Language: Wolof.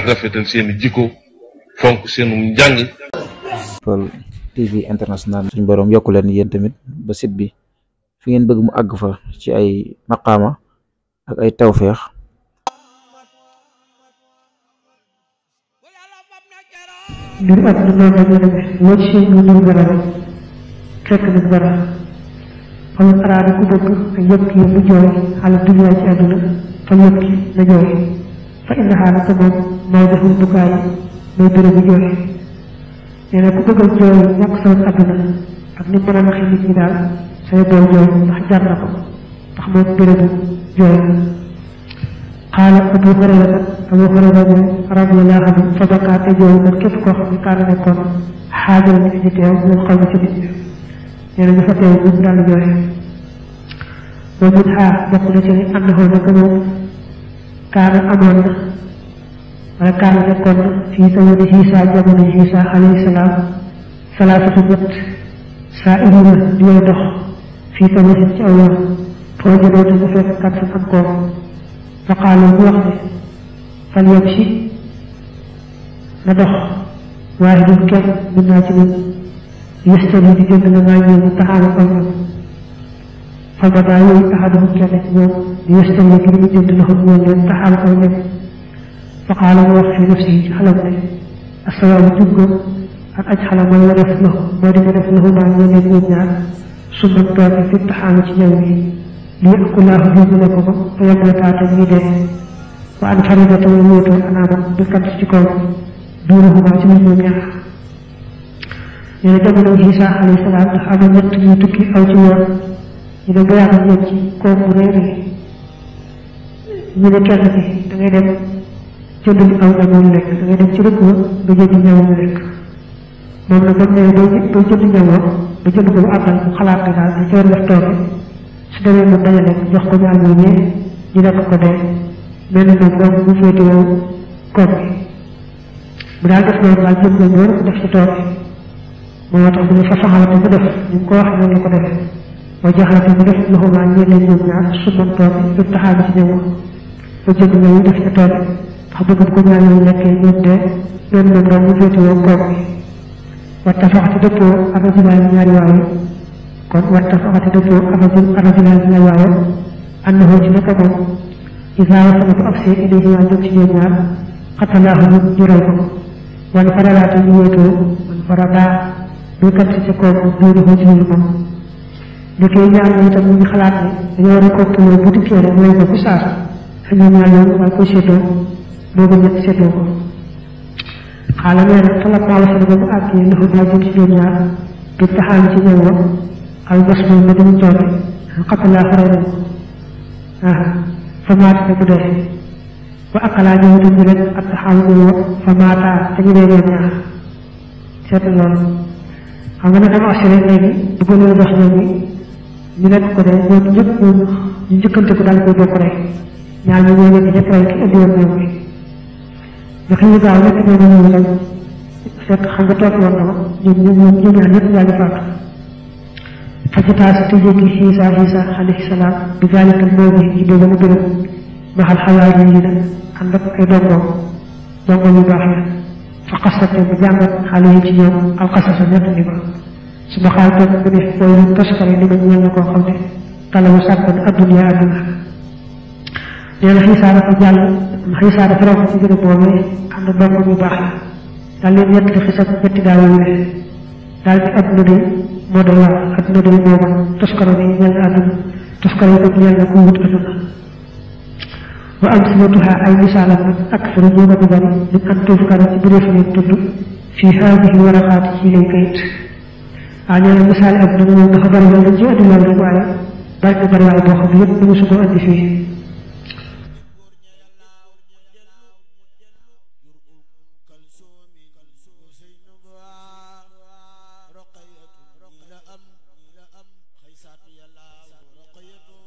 ak rafetal seeni jikko fonk seenu njàng. Fall TV international suñ borom yokku leen yéen tamit ba site bi fi ngeen bëgg mu àgg fa ci ay maqaama ak ay tawféex. mbir àdduna noonu la demee loo ci seen lu dul dara rek fekk nag dara xamul araada ku bëgg ay yëpp yi mu jooy xala dunya ci àdduna fa yëpp na jooy fa inna xaala te moom may deful bukaay may bërëb bu jooy nee na ku bëgg a jooy ñàkk solo àdduna ak ni mën a naxi nit ñi daal say booy jooy ndax jar na ko ndax moom bërëbu jooy xaala Abu Hurayra radiyallahu anhu fa bakaa te jooy man képp koo xam ne kaana nekkoon xaajal nit ñi teew ñu xaw ma ci nit ñi nee na ñu fa teew ñu daal jooy wa min xaar bokk na ci ni annahu naka moom kaana amoon na wala kaana nekkoon na fii zamani Iisa jamono Iisa alayhi salaam salaasatu ñett saa irina di way dox fii tamit ci aw yoon foo jëloo te mu fekk kat fi am koom fa qaala mu wax ne fal yamshi na dox waahidun kenn min naa ci ñun yastari di jënd na maa ñëw taxaana aw ñoom fa badaa yooyu ahaduhum kenn ci ñoom di yastari ngir mu jënd loxo ñoom leen taxaana aw ñoom fa qaala mu wax fi nafsihi ci xalam ne asawaabu jubga ak aj xala mooy nga def loxo moo di nga def loxo maa ñoo leen ñoom ñaar summa tooke fi taxaana ci ñëw yi lii akulaahu jublu ne ko ko fa yem taata ñuy dee wa an farida tamit wóotoo anaama bi kat ci kaw duuruhuma ci ñoom ñaar nee na jamono Iisa alayhi salaam dafa amoon ñett ñuy tukki aw ci yoon ñu dem ba yàgg ñoom ci koom bu réer ñu ne kenn ki da ngay dem jënd aw ñam lekk da ngay dem ci rëkk ba nga jënd ñam lekk moom nag ba mu ne doo jënd ñam ba jënd ko bu àggal mu xalaat ne daal dañ ci war a def tooke su demee mu dajale jox ko ñaar ñooñee ñu nekk ko dee mel ni moom moom mu féete yow koom bi bu daal def noonu daal jëm ñoom ñoo def ci tooke moo tax bu ñu fa saxalate mu def ñu ko wax noonu la ko def wa jaxalate mu def loxo maa ñeen leen ñoom ñaar su man tooke fi taxaani ci ñëw ba jënd ñoom def ci tooke ndax bëgg ko ñaar ñooñu lekkee ñoom dee mel moom daal mu féete yow koom bi wattafaxati dëppoo arrajulaani ñaari waaye kon wattafaxati dëppoo arrajulaani ñaari waaye annahu ci naka moom isaa wasala bu agsee ilayhi waa jëm ci ñoom ñaar xatalaahu ñu rey ko wan faralaata ñu wéetoo man faradaa muy kat ci kaw biiru ci biir moom liggéey ñaar ñi itam ñu ngi xalaat ne dañoo war a kottuloo bu dikkee rek rey ko fi saasa te ñoom ñaar ñoom waaye koy séddoo boobu ñett séddoo ko xaala nee na talab maa wasala ba mu àggee loxo daa jëm ci ñoom ñaar bi taxaani ci ñëw wa al bas moom ma dañu tooge xatalaahu rey nañ fa maata te mu dee wa akalaa ñëw itam ñu leen ak taxawu ñëw wa fa maataa te ñu dee ñoom ñaar seet loolu xam nga ne dama assuré léegi bu gënoon dox ñoom ñu nekk ko de ñoom ñëpp ñoom ñu njëkkante ko daal koy bokk rek ñaar ñi ñoo nekk ñëpp rek ki indi woon ñoom bi nga xëy gaaw nekk ñoom ñëw lañ fekk xam nga toog woon na ma ñoom ñaar ñëpp daal di faatu fajitaas te jéggi Iisa alayhi salaam bi zaalika moomi yi boobu mu gërëm maxal xawaar yi nag ànd ak ay dongoom yu baax ya fa xasate mu jàngat xale yi ci ñoom alxasasa ñett ni ba su ma xaal toog mu ne booy lu toskare li ma ñeel na koo xam ne talawu sàkkan adduna nee na Iisa dafa romb ci gërëm boobee ànd ndongo yu baax ya daal leen ñett di xisab ñetti daaw yu weex daal di adduna day moo doy waar adduna day moo man toskare ni ñeel na adduna toskare ko ñeel na ku wut adduna wa amsilatuha ay misaalam nag aksaru ñu gën a bari min an tuzkara ci bëreef leen tudd fii haadihi waraqaati ci lay kayit nee na misaali adduna moom dafa bari loolu dañ ci andi loolu rek waaye bari na bari waaye boo xam ne yëpp mënu su ko andi fii la am xëy saatu yàlla roqayatu